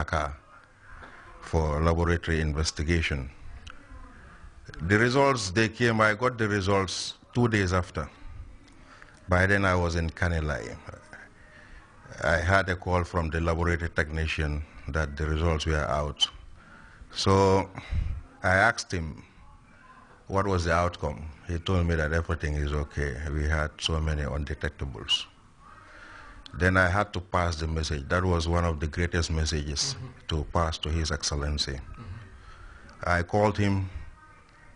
Dakar for laboratory investigation. The results, they came, I got the results 2 days after. By then I was in Kanilai. I had a call from the laboratory technician that the results were out. So I asked him what was the outcome. He told me that everything is okay. We had so many undetectables. Then I had to pass the message. That was one of the greatest messages to pass to His Excellency. I called him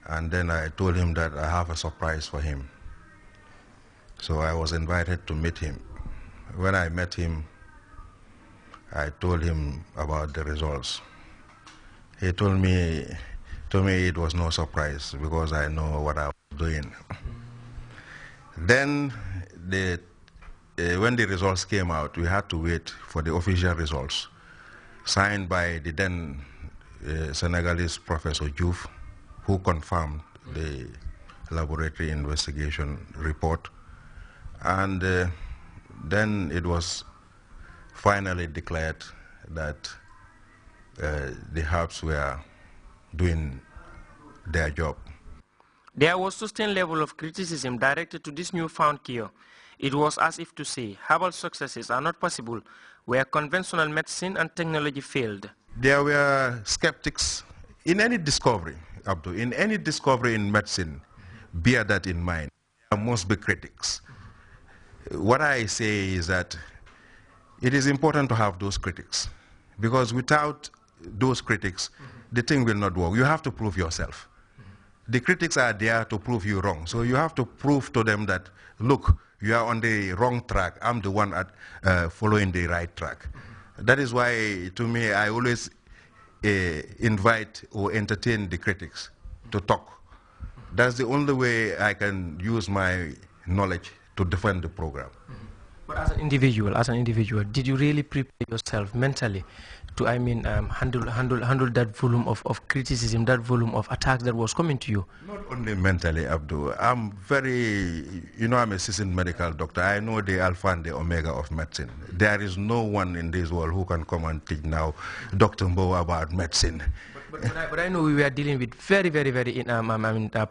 and then I told him that I have a surprise for him. So I was invited to meet him. When I met him, I told him about the results. He told me it was no surprise because I know what I was doing. Then when the results came out, we had to wait for the official results signed by the then Senegalese Professor Diouf, who confirmed the laboratory investigation report. And then it was finally declared that the herbs were doing their job. There was sustained level of criticism directed to this newfound cure. It was as if to say herbal successes are not possible where conventional medicine and technology failed. There were skeptics in any discovery, Abdul, in any discovery in medicine. Bear that in mind. There must be critics. What I say is that it is important to have those critics, because without those critics, the thing will not work. You have to prove yourself. The critics are there to prove you wrong. So you have to prove to them that, look, you are on the wrong track. I'm the one following the right track. That is why, to me, I always invite or entertain the critics to talk. That's the only way I can use my knowledge to defend the program. But as an individual, did you really prepare yourself mentally to, handle that volume of criticism, that volume of attacks that was coming to you? Not only mentally, Abdul. I'm I'm a seasoned medical doctor. I know the alpha and the omega of medicine. There is no one in this world who can come and teach now Dr. Mbow about medicine. But I know we were dealing with very, very, very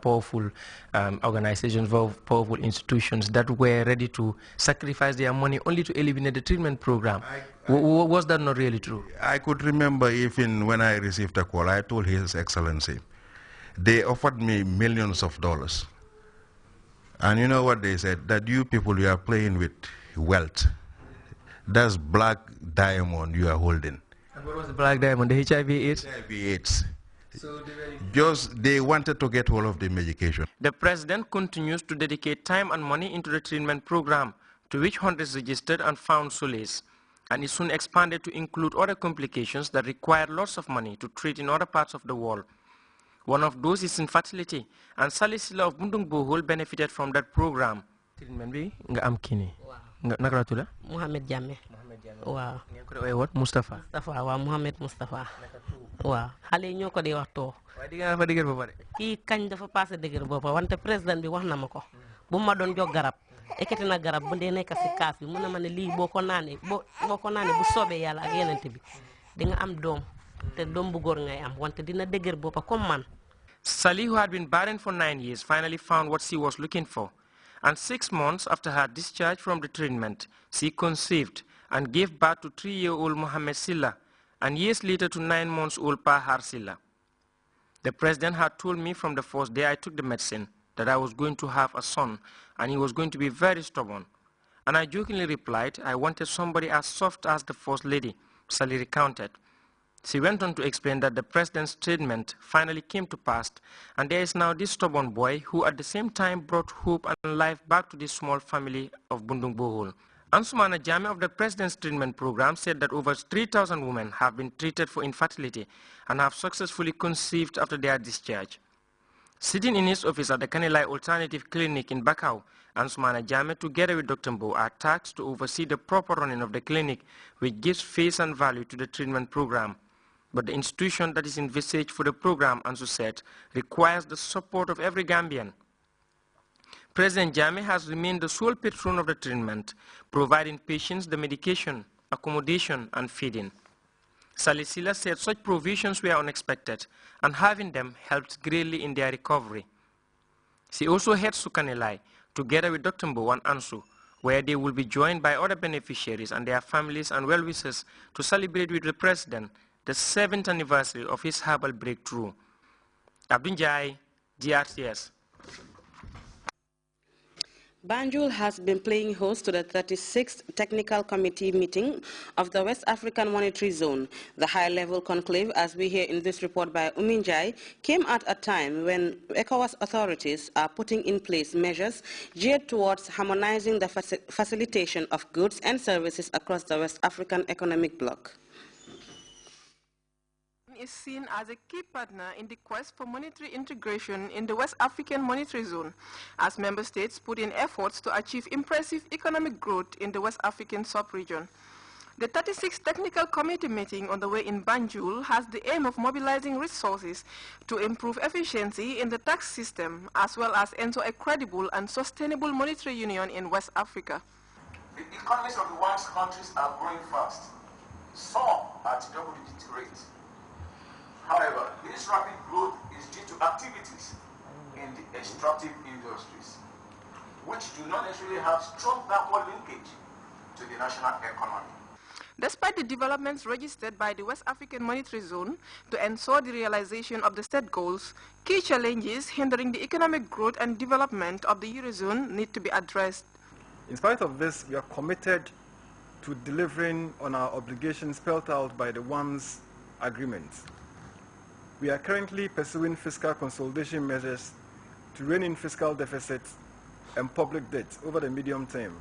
powerful organizations, powerful institutions that were ready to sacrifice their money only to eliminate the treatment program. Was that not really true? I could remember even when I received a call, I told His Excellency, they offered me millions of dollars. And you know what they said? That you people, you are playing with wealth. That's black diamond you are holding. And what was the black diamond? The HIV/AIDS? HIV/AIDS. So they wanted to get hold of the medication. The president continues to dedicate time and money into the treatment program, to which hundreds registered and found solace, and it soon expanded to include other complications that require lots of money to treat in other parts of the world. One of those is infertility, and Sally Silla of Bundung Bohol benefited from that program. Mohamed Jammeh. Waaw. Ngeen ko doon what? Mustafa. Waaw, Mohamed Mustafa. Waaw. Xale yi ñoo ko di wax too. Waaye di nga fa dëgër ba pare. Kii kañ dafa passé dëgër boppa wante président bi wax na ma ko. Bu ma doon jox garab. Ekkati na garab bu dee nekk si kaas bi mu ne ma ne lii boo ko naanee bu soobee yàlla ak yenente bi di nga am doom te doom bu góor ngay am wante dina dëgër boppa comme man. Sally, who had been barren for 9 years, finally found what she was looking for. And 6 months after her discharge from the treatment, she conceived and gave birth to 3-year-old Mohamed Silla, and years later to 9-month-old Pahar Silla. The president had told me from the first day I took the medicine that I was going to have a son, and he was going to be very stubborn. And I jokingly replied, I wanted somebody as soft as the First Lady, Sally recounted. She went on to explain that the president's treatment finally came to pass, and there is now this stubborn boy who at the same time brought hope and life back to this small family of Bundung Bohol. Ansumana Jammeh of the president's treatment program said that over 3,000 women have been treated for infertility and have successfully conceived after their discharge. Sitting in his office at the Kanilai Alternative Clinic in Bakau, Ansumana Jammeh, together with Dr. Mbow, are tasked to oversee the proper running of the clinic, which gives face and value to the treatment program. But the institution that is envisaged for the program, Ansu said, requires the support of every Gambian. President Jammeh has remained the sole patron of the treatment, providing patients the medication, accommodation, and feeding. Salisila said such provisions were unexpected, and having them helped greatly in their recovery. She also heads to Kanilai, together with Dr. Mbo and Ansu, where they will be joined by other beneficiaries and their families and well-wishers to celebrate with the President the 7th anniversary of his herbal breakthrough. Abdul Jai, GRTS. Banjul has been playing host to the 36th Technical Committee meeting of the West African Monetary Zone. The high-level conclave, as we hear in this report by Uminjai, came at a time when ECOWAS authorities are putting in place measures geared towards harmonizing the facilitation of goods and services across the West African Economic Bloc. Is seen as a key partner in the quest for monetary integration in the West African Monetary Zone, as member states put in efforts to achieve impressive economic growth in the West African sub-region. The 36th Technical Committee meeting on the way in Banjul has the aim of mobilizing resources to improve efficiency in the tax system, as well as ensure a credible and sustainable monetary union in West Africa. The economies of the WAMS countries are growing fast, some at double-digit rates. However, this rapid growth is due to activities in the extractive industries, which do not necessarily have strong backward linkage to the national economy. Despite the developments registered by the West African Monetary Zone to ensure the realization of the state goals, key challenges hindering the economic growth and development of the Eurozone need to be addressed. In spite of this, we are committed to delivering on our obligations spelled out by the WAMS agreement. We are currently pursuing fiscal consolidation measures to rein in fiscal deficits and public debt over the medium term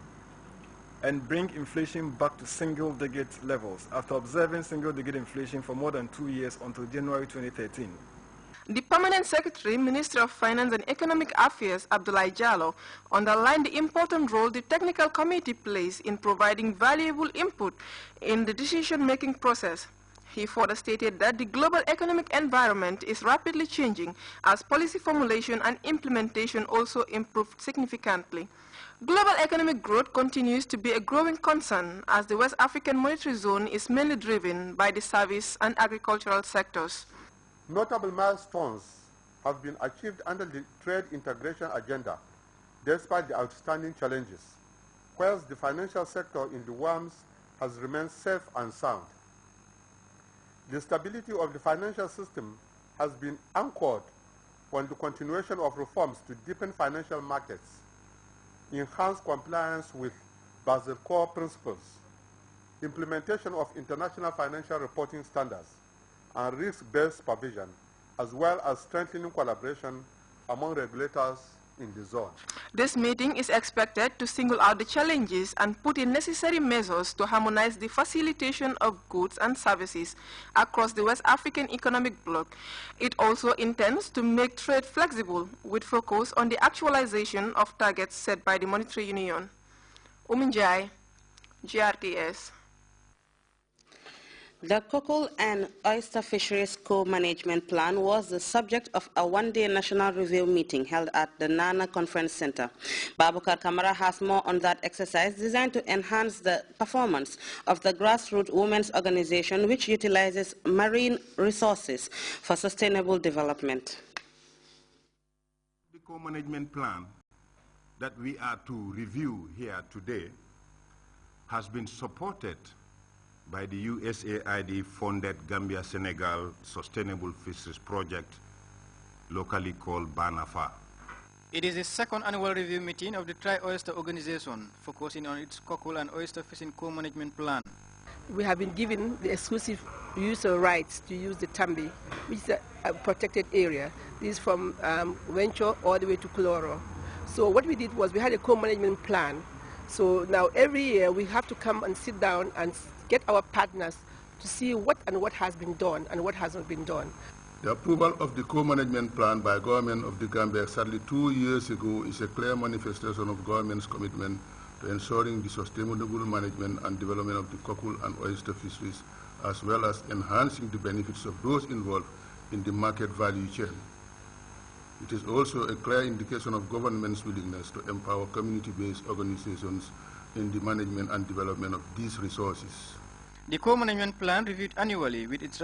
and bring inflation back to single-digit levels after observing single-digit inflation for more than 2 years until January 2013. The Permanent Secretary, Minister of Finance and Economic Affairs, Abdoulaye Jallow, underlined the important role the Technical Committee plays in providing valuable input in the decision-making process. He further stated that the global economic environment is rapidly changing as policy formulation and implementation also improved significantly. Global economic growth continues to be a growing concern as the West African Monetary Zone is mainly driven by the service and agricultural sectors. Notable milestones have been achieved under the trade integration agenda despite the outstanding challenges, whilst the financial sector in the WAMS has remained safe and sound. The stability of the financial system has been anchored on the continuation of reforms to deepen financial markets, enhance compliance with Basel core principles, implementation of international financial reporting standards, and risk-based supervision, as well as strengthening collaboration among regulators in the zone. This meeting is expected to single out the challenges and put in necessary measures to harmonize the facilitation of goods and services across the West African Economic Bloc. It also intends to make trade flexible with focus on the actualization of targets set by the Monetary Union. Uminjai, GRTS. The cockle and oyster fisheries co-management plan was the subject of a one-day national review meeting held at the Nana Conference Center. Babukar Kamara has more on that exercise designed to enhance the performance of the grassroots women's organization which utilizes marine resources for sustainable development. The co-management plan that we are to review here today has been supported by the USAID-funded Gambia-Senegal Sustainable Fisheries Project, locally called BANAFA. It is the second annual review meeting of the Tri-Oyster Organization, focusing on its cockle and oyster fishing co-management plan. We have been given the exclusive user rights to use the Tambi, which is a protected area. This is from Venture all the way to Cloro. So what we did was we had a co-management plan. So now every year we have to come and sit down and get our partners to see what has been done and what hasn't been done. The approval of the co-management plan by government of the Gambia sadly 2 years ago is a clear manifestation of government's commitment to ensuring the sustainable management and development of the cockle and oyster fisheries, as well as enhancing the benefits of those involved in the market value chain. It is also a clear indication of government's willingness to empower community-based organizations in the management and development of these resources. The co-management plan reviewed annually with its